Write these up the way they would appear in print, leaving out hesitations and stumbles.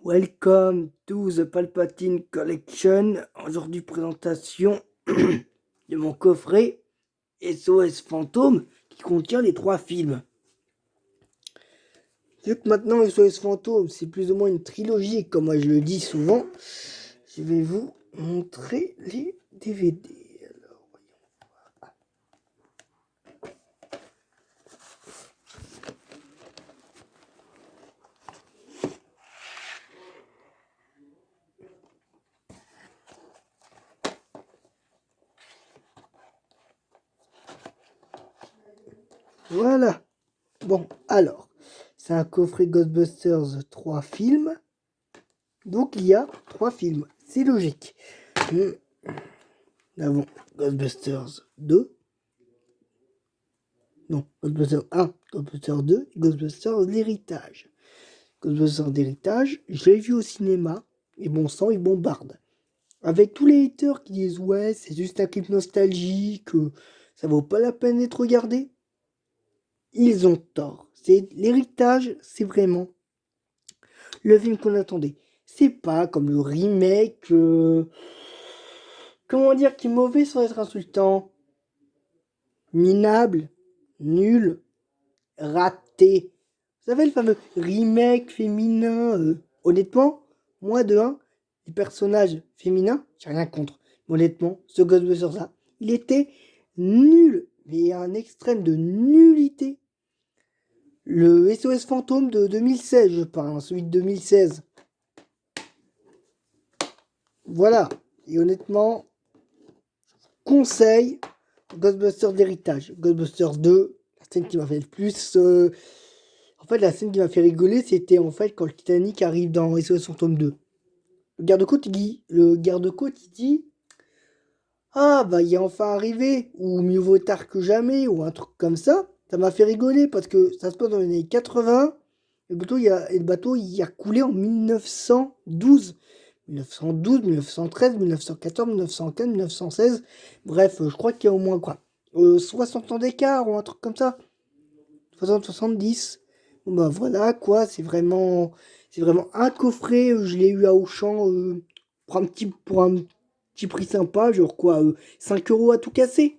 Welcome to the Palpatine Collection. Aujourd'hui, présentation de mon coffret SOS Fantôme qui contient les 3 films. Vu que maintenant SOS Fantôme c'est plus ou moins une trilogie, comme moi je le dis souvent, je vais vous montrer les DVD. Voilà. Bon, alors, c'est un coffret Ghostbusters 3 films. Donc il y a 3 films. C'est logique. Nous avons Ghostbusters 2. Non, Ghostbusters 1, Ghostbusters 2, Ghostbusters l'héritage. Ghostbusters l'héritage, je l'ai vu au cinéma, et bon sang, il bombarde. Avec tous les haters qui disent ouais, c'est juste un clip nostalgique, ça vaut pas la peine d'être regardé. Ils ont tort. C'est l'héritage, c'est vraiment le film qu'on attendait. C'est pas comme le remake, comment dire, qui est mauvais sans être insultant. Minable, nul, raté. Vous savez, le fameux remake féminin, honnêtement, moi de 1, les personnages féminins, j'ai rien contre. Mais honnêtement, ce Ghostbusters-là, il était nul, mais un extrême de nullité. Le SOS Fantôme de 2016, je parle, hein, celui de 2016. Voilà. Et honnêtement, conseil, Ghostbusters d'héritage. Ghostbusters 2, la scène qui m'a fait le plus... En fait, la scène qui m'a fait rigoler, c'était en fait quand le Titanic arrive dans SOS Fantôme 2. Le garde-côte, il dit ah, bah, il est enfin arrivé, ou mieux vaut tard que jamais, ou un truc comme ça. Ça m'a fait rigoler parce que ça se passe dans les années 80. Le bateau, il a coulé en 1912. 1912, 1913, 1914, 1915, 1916. Bref, je crois qu'il y a au moins quoi 60 ans d'écart ou un truc comme ça. 60, 70. Bon, bah voilà quoi, c'est vraiment un coffret. Je l'ai eu à Auchan pour un petit prix sympa, genre quoi, 5 euros à tout casser.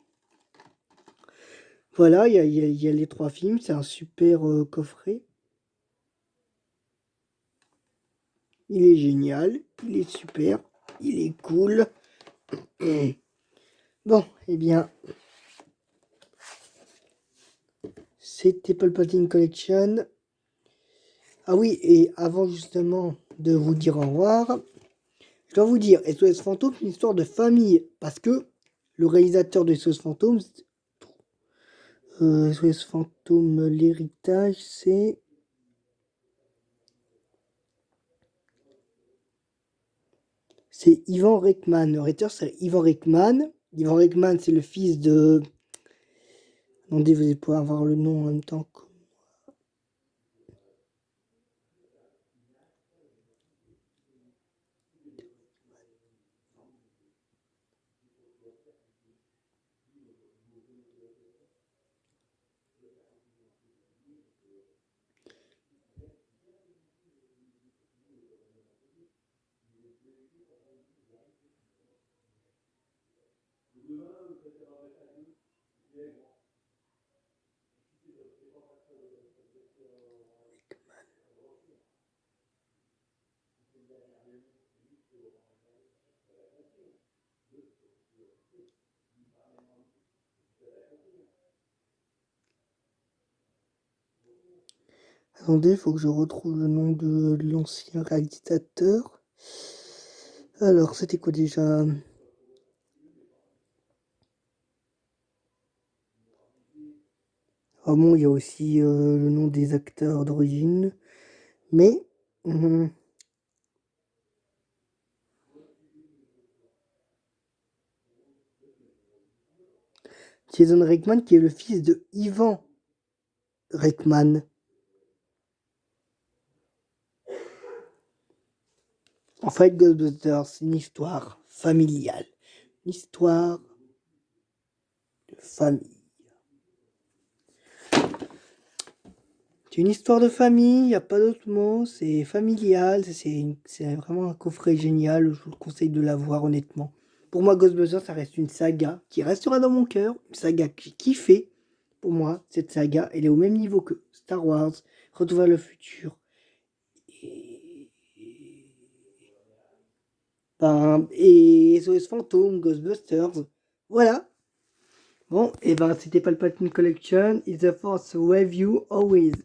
Voilà, il y a les 3 films, c'est un super coffret. Il est génial, il est super, il est cool. Bon, eh bien, c'était Palpatine Collection. Ah oui, et avant justement de vous dire au revoir, je dois vous dire, SOS Fantôme, c'est une histoire de famille. Parce que le réalisateur de SOS Fantôme, SOS Fantôme, l'héritage, c'est Ivan Reitman. Le réalisateur, c'est Ivan Reitman. Ivan Reitman, c'est le fils de... Attendez, vous allez pouvoir avoir le nom en même temps. Attendez, il faut que je retrouve le nom de l'ancien réalisateur. Alors, c'était quoi déjà? Ah bon, il y a aussi le nom des acteurs d'origine. Mais... Jason Reitman, qui est le fils de Ivan Reitman. En fait, Ghostbusters, c'est une histoire familiale. Une histoire de famille. C'est une histoire de famille, il n'y a pas d'autre mot, c'est familial, c'est vraiment un coffret génial, je vous le conseille de l'avoir honnêtement. Pour moi, Ghostbusters, ça reste une saga qui restera dans mon cœur, une saga que j'ai kiffé. Pour moi, cette saga, elle est au même niveau que Star Wars, Retour vers le futur, et, et SOS Fantôme, Ghostbusters. Voilà. Bon, et ben c'était Palpatine Collection. Is the Force with you always.